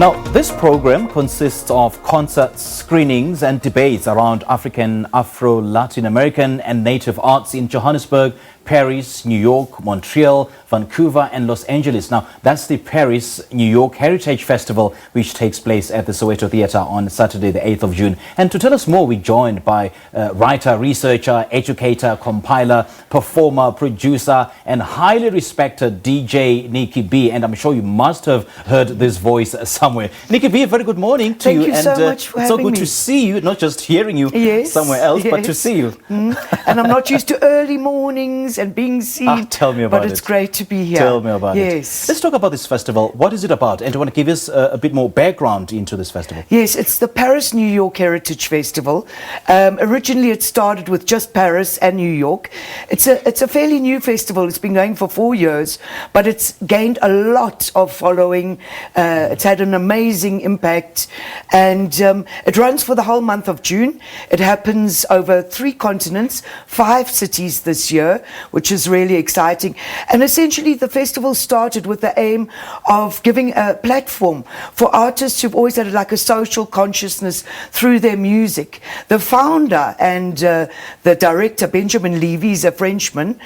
Now, this program consists of concerts, screenings and debates around African, Afro, Latin American and native arts in Johannesburg, Paris, New York, Montreal, Vancouver and Los Angeles. Now, that's the Paris, New York Heritage Festival, which takes place at the Soweto Theatre on Saturday, the 8th of June. And to tell us more, we're joined by writer, researcher, educator, compiler, performer, producer, and highly respected DJ Nicky B. And I'm sure you must have heard this voice somewhere. Nicky B, a very good morning to you. Thank you so much for having me. So good to see you, not just hearing you somewhere else, but to see you. And I'm not used to early mornings and being seen. Tell me about it. But it's great to be here. Tell me about it. Yes. Let's talk about this festival. What is it about? And do you want to give us a bit more background into this festival? Yes, it's the Paris New York Heritage Festival. Originally it started with just Paris and New York. It's a fairly new festival. It's been going for 4 years, but it's gained a lot of following. It's had an amazing impact, and it runs for the whole month of June. It happens over 3 continents, 5 cities this year, which is really exciting. And essentially the festival started with the aim of giving a platform for artists who've always had like a social consciousness through their music. The founder and the director, Benjamin Levy, is a Frenchman.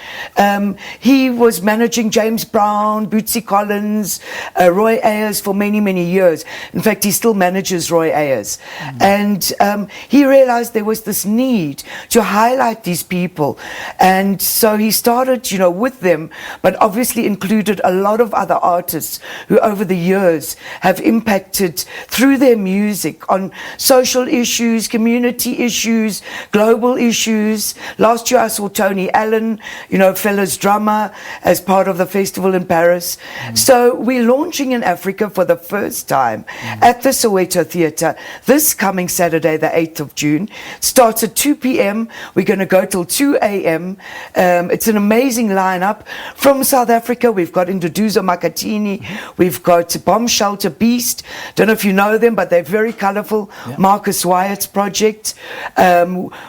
He was managing James Brown, Bootsy Collins, Roy Ayers for many, many years. In fact, he still manages Roy Ayers. And he realized there was this need to highlight these people. And so he started, with them, but obviously included a lot of other artists who over the years have impacted through their music on social issues, community issues, global issues. Last year I saw Tony Allen, fella's drummer, as part of the festival in Paris. So we're launching in Africa for the first time at the Soweto Theatre this coming Saturday, the 8th of June. Starts at 2 p.m. We're going to go till 2 a.m. It's an amazing lineup. From South Africa, we've got Induduzo Makatini, we've got Bomb Shelter Beast. Don't know if you know them, but they're very colourful. Yeah. Marcus Wyatt's project.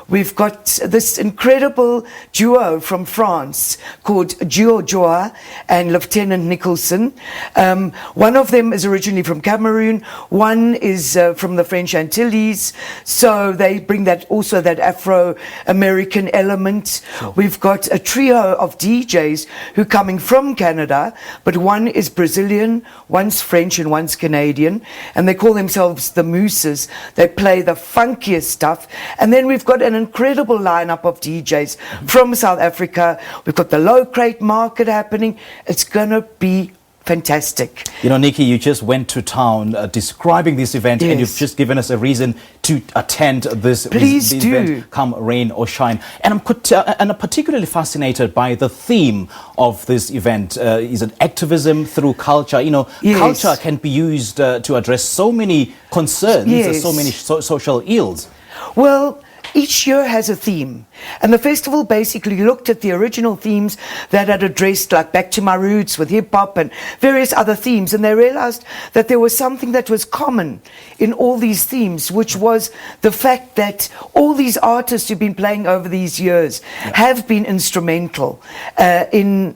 We've got this incredible duo from France called Duo Joa and Lieutenant Nicholson. One of them is originally from Cameroon. One is from the French Antilles. So they bring that Afro-American element. Sure. We've got a trio of DJs who are coming from Canada, but one is Brazilian, one's French and one's Canadian, and they call themselves the Mooses. They play the funkiest stuff. And then we've got an incredible lineup of DJs from South Africa. We've got the low crate market happening. It's gonna be fantastic. Nicky, you just went to town describing this event, and you've just given us a reason to attend this event, come rain or shine. And I'm particularly fascinated by the theme of this event. Is it activism through culture? Culture can be used to address so many concerns, so many social ills. Well, each year has a theme, and the festival basically looked at the original themes that had addressed, like Back to My Roots with hip-hop and various other themes, and they realized that there was something that was common in all these themes, which was the fact that all these artists who've been playing over these years have been instrumental in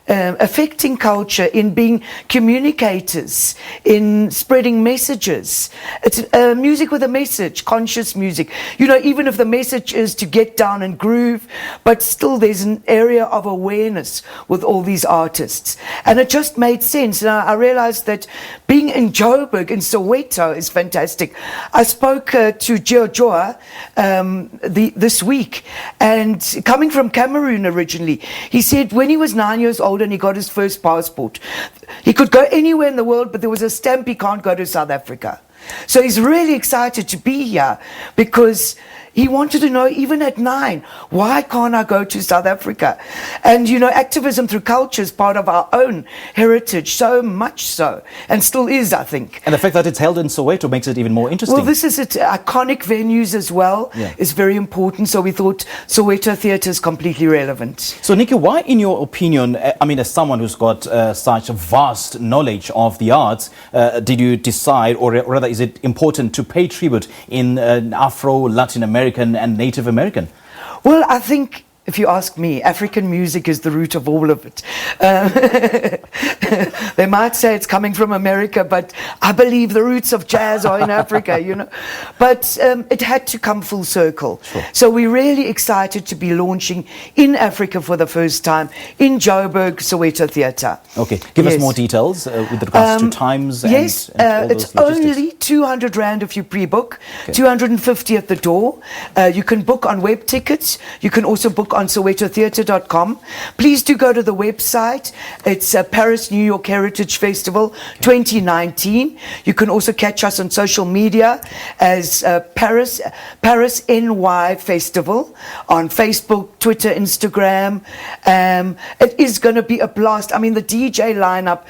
affecting culture, in being communicators, in spreading messages. It's music with a message, conscious music. Even if the message is to get down and groove, but still there's an area of awareness with all these artists. And it just made sense. And I realized that being in Joburg, in Soweto, is fantastic. I spoke to Joa this week, and coming from Cameroon originally, he said when he was 9 years old and he got his first passport, he could go anywhere in the world, but there was a stamp he can't go to South Africa. So he's really excited to be here because he wanted to know, even at 9, why can't I go to South Africa? And, activism through culture is part of our own heritage, so much so, and still is, I think. And the fact that it's held in Soweto makes it even more interesting. Well, this is it. Iconic venues as well is very important, so we thought Soweto Theatre is completely relevant. So, Nicky, why, in your opinion, as someone who's got such a vast knowledge of the arts, did you decide, or rather is it important to pay tribute in Afro, Latin American and Native American? Well, I think if you ask me, African music is the root of all of it. They might say it's coming from America, but I believe the roots of jazz are in Africa, you know. But it had to come full circle. Sure. So we're really excited to be launching in Africa for the first time in Joburg, Soweto Theatre. Okay, give us more details with regards to times and, yes, and all it's those logistics. only 200 Rand if you pre-book, Okay. 250 at the door. You can book on web tickets. You can also book on SowetoTheatre.com. Please do go to the website. It's Paris New York Heritage Festival 2019. You can also catch us on social media as Paris NY Festival on Facebook, Twitter, Instagram. It is going to be a blast. I mean, the DJ lineup,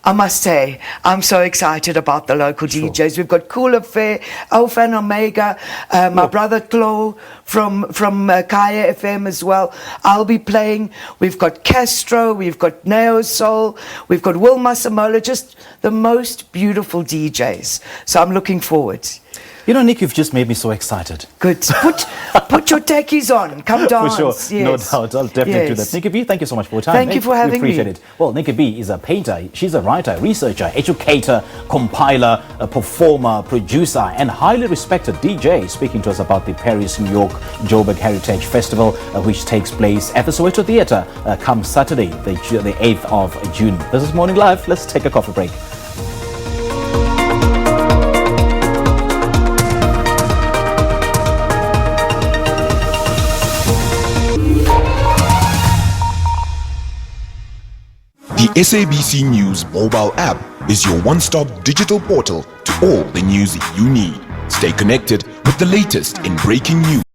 I must say, I'm so excited about the local DJs. We've got Cool Affair, Alpha and Omega, my brother Chloe from Kaya FM as well. I'll be playing. We've got Castro, we've got Neo Soul, we've got Wilma Samola, just the most beautiful DJs. So I'm looking forward. You know, Nick, you've just made me so excited. Good. Put your techies on. Come dance. For sure, yes. no doubt. I'll definitely do that. Nicky B, thank you so much for your time. Thank you for having me. We appreciate it. Well, Nicky B is a painter. She's a writer, researcher, educator, compiler, a performer, producer, and highly respected DJ, speaking to us about the Paris, New York, Joburg Heritage Festival, which takes place at the Soweto Theatre come Saturday, the 8th of June. This is Morning Live. Let's take a coffee break. The SABC News mobile app is your one-stop digital portal to all the news you need. Stay connected with the latest in breaking news.